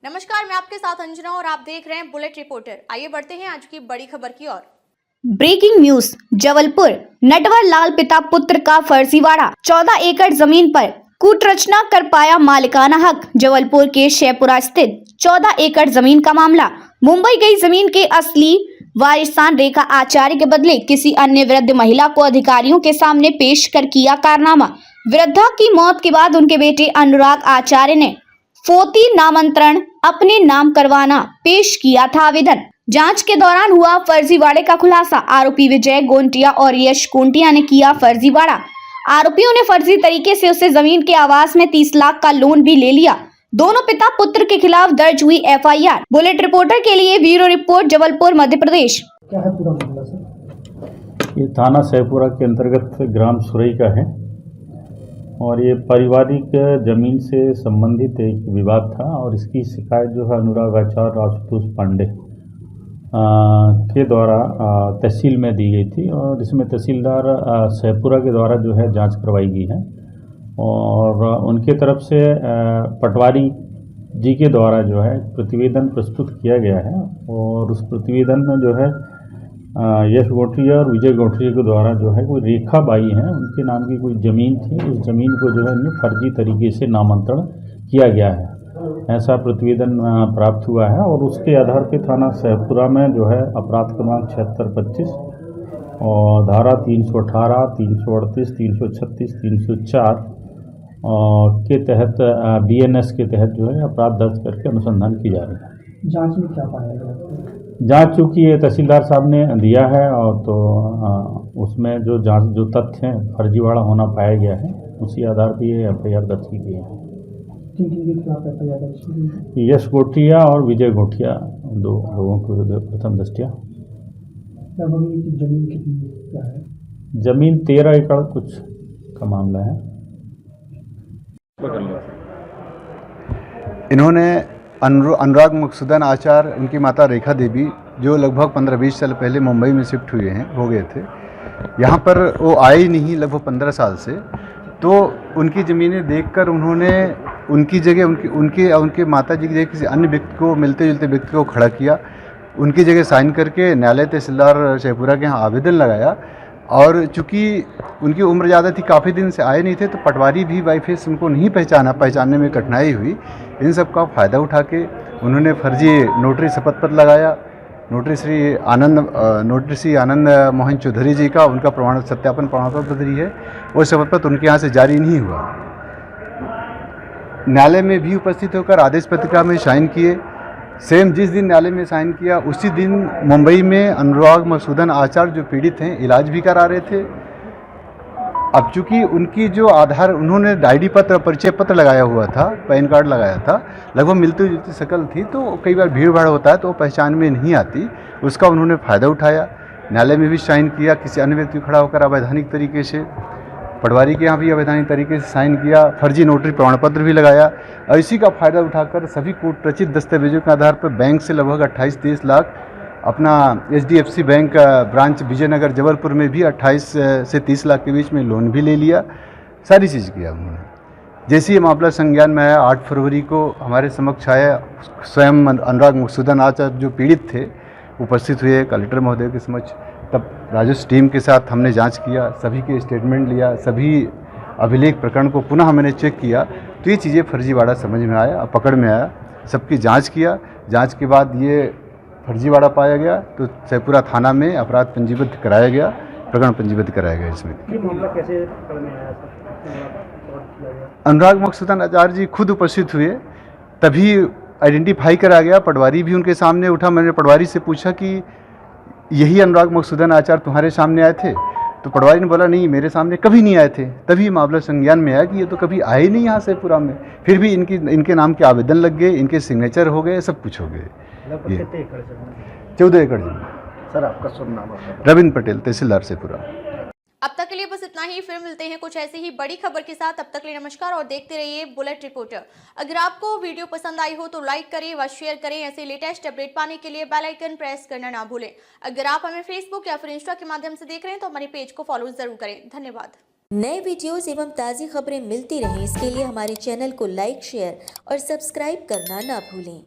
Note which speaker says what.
Speaker 1: नमस्कार, मैं आपके साथ अंजना और आप देख रहे हैं बुलेट रिपोर्टर। आइए बढ़ते हैं आज की बड़ी खबर की ओर।
Speaker 2: Breaking news. जबलपुर नटवर लाल पिता पुत्र का फर्जीवाड़ा। 14 एकड़ जमीन पर कूटरचना कर पाया मालिकाना हक। जबलपुर के शेखपुरा स्थित 14 एकड़ जमीन का मामला। मुंबई गई जमीन के असली वारिसान रेखा आचार्य के बदले किसी अन्य वृद्ध महिला को अधिकारियों के सामने पेश कर किया कारनामा। वृद्धा की मौत के बाद उनके बेटे अनुराग आचार्य ने फोती नामांतरण अपने नाम करवाना पेश किया था आवेदन। जांच के दौरान हुआ फर्जीवाड़े का खुलासा। आरोपी विजय गोंटिया और यश गोंटिया ने किया फर्जीवाड़ा। आरोपियों ने फर्जी तरीके से उससे जमीन के आवास में 30 लाख का लोन भी ले लिया। दोनों पिता पुत्र के खिलाफ दर्ज हुई FIR। बुलेट रिपोर्टर के लिए ब्यूरो रिपोर्ट, जबलपुर, मध्य प्रदेश।
Speaker 3: क्या है पूरा मामला सर?
Speaker 4: ये थाना शेखपुरा के अंतर्गत ग्राम सुरई का है और ये पारिवारिक जमीन से संबंधित एक विवाद था और इसकी शिकायत जो है अनुराग आचार्य आशुतोष पांडे के द्वारा तहसील में दी गई थी और इसमें तहसीलदार शेखपुरा के द्वारा जो है जांच करवाई गई है और उनके तरफ से पटवारी जी के द्वारा जो है प्रतिवेदन प्रस्तुत किया गया है और उस प्रतिवेदन में जो है यश गोठरिया और विजय गोठरिया के द्वारा जो है कोई रेखा बाई है, उनके नाम की कोई ज़मीन थी। उस ज़मीन को जो है फर्जी तरीके से नामांतरण किया गया है, ऐसा प्रतिवेदन प्राप्त हुआ है और उसके आधार पर थाना शेखपुरा में जो है अपराध क्रमांक 7625 और धारा 318, 338, 336, 304 के तहत BNS के तहत जो है अपराध दर्ज करके अनुसंधान की जा रही है।
Speaker 3: जांच में क्या पाया गया?
Speaker 4: जांच चूँकि ये तहसीलदार साहब ने दिया है और तो उसमें जो जांच जो तथ्य हैं फर्जीवाड़ा होना पाया गया है, उसी आधार पर ये FIR दर्ज की गई है।
Speaker 3: किन के खिलाफ FIR दर्ज की गई?
Speaker 4: यश गोठिया और विजय गोठिया, दो लोगों के विरुद्ध प्रथम दृष्टया।
Speaker 3: जमीन कितनी क्या है?
Speaker 4: जमीन 13 एकड़ कुछ का मामला है।
Speaker 5: इन्होंने अनुराग मकसूदन आचार्य, उनकी माता रेखा देवी, जो लगभग 15-20 साल पहले मुंबई में शिफ्ट हुए हैं, हो गए थे। यहाँ पर वो आए ही नहीं लगभग 15 साल से। तो उनकी ज़मीनें देखकर उन्होंने उनकी जगह उनके माता जी की जगह किसी अन्य व्यक्ति को, मिलते जुलते व्यक्ति को खड़ा किया। उनकी जगह साइन करके न्यायालय तहसीलदार शेखपुरा के यहाँ आवेदन लगाया और चूँकि उनकी उम्र ज़्यादा थी, काफ़ी दिन से आए नहीं थे, तो पटवारी भी बाई फेस उनको नहीं पहचानने में कठिनाई हुई। इन सब का फ़ायदा उठा के उन्होंने फर्जी नोटरी शपथ पत्र लगाया। नोटरी श्री आनंद मोहन चौधरी जी का, उनका सत्यापन प्रमाण पत्र है, वो शपथ पत्र उनके यहाँ से जारी नहीं हुआ। न्यायालय में भी उपस्थित होकर आदेश पत्रिका में साइन किए। सेम जिस दिन न्यायालय में साइन किया उसी दिन मुंबई में अनुराग मकसूदन आचार्य जो पीड़ित हैं इलाज भी करा रहे थे। अब चूंकि उनकी जो आधार, उन्होंने ID पत्र, परिचय पत्र लगाया हुआ था, पैन कार्ड लगाया था, लगभग मिलती जुलती शक्ल थी, तो कई बार भीड़ भाड़ होता है तो वो पहचान में नहीं आती, उसका उन्होंने फ़ायदा उठाया। न्यायालय में भी साइन किया, किसी अन्य व्यक्ति खड़ा होकर अवैधानिक तरीके से, पटवारी के यहाँ भी अवैधानिक तरीके से साइन किया, फर्जी नोटरी प्रमाण पत्र भी लगाया। और इसी का फ़ायदा उठाकर सभी कूटरचित दस्तावेजों के आधार पर बैंक से लगभग 28-30 लाख, अपना HDFC bank branch Vijaynagar Jabalpur में भी 28 से 30 लाख के बीच में लोन भी ले लिया। सारी चीज़ किया उन्होंने। जैसे ये मामला संज्ञान में आया, 8 फरवरी को हमारे समक्ष आया, स्वयं अनुराग मकसूदन आचार्य जो पीड़ित थे उपस्थित हुए कलेक्टर महोदय के समक्ष। तब राजस्व टीम के साथ हमने जांच किया, सभी के स्टेटमेंट लिया, सभी अभिलेख प्रकरण को पुनः मैंने चेक किया, तो ये चीज़ें फर्जीवाड़ा समझ में आया, पकड़ में आया। सबकी जांच किया, जांच के बाद ये फर्जीवाड़ा पाया गया तो शेखपुरा थाना में अपराध पंजीबद्ध कराया गया, प्रकरण पंजीबद्ध कराया गया। इसमें
Speaker 3: ये मामला कैसे पकड़ में आया सर?
Speaker 5: अनुराग मकसूदन आचार्य जी खुद उपस्थित हुए, तभी आइडेंटिफाई करा गया। पटवारी भी उनके सामने उठा। मैंने पटवारी से पूछा कि यही अनुराग मकसूदन आचार्य तुम्हारे सामने आए थे? तो पटवारी ने बोला नहीं, मेरे सामने कभी नहीं आए थे। तभी मामला संज्ञान में आया कि ये तो कभी आए ही नहीं यहाँ शेखपुरा में। फिर भी इनके नाम के आवेदन लग गए, इनके सिग्नेचर हो गए, सब कुछ हो गए। 14 एकड़ जमीन।
Speaker 3: सर आपका शुभ नाम?
Speaker 5: रविंद्र पटेल, तहसीलदार शेखपुरा।
Speaker 1: अब तक के लिए बस इतना ही। फिर मिलते हैं कुछ ऐसी ही बड़ी खबर के साथ। तब तक के लिए नमस्कार और देखते रहिए बुलेट रिपोर्टर। अगर आपको वीडियो पसंद आई हो तो लाइक करें व शेयर करें। ऐसे लेटेस्ट अपडेट पाने के लिए बेल आइकन प्रेस करना ना भूलें। अगर आप हमें फेसबुक या फिर इंस्टा के माध्यम से देख रहे हैं तो हमारे पेज को फॉलो जरूर करें। धन्यवाद।
Speaker 6: नए वीडियोस एवं ताज़ी खबरें मिलती रहें, इसके लिए हमारे चैनल को लाइक, शेयर और सब्सक्राइब करना ना भूलें।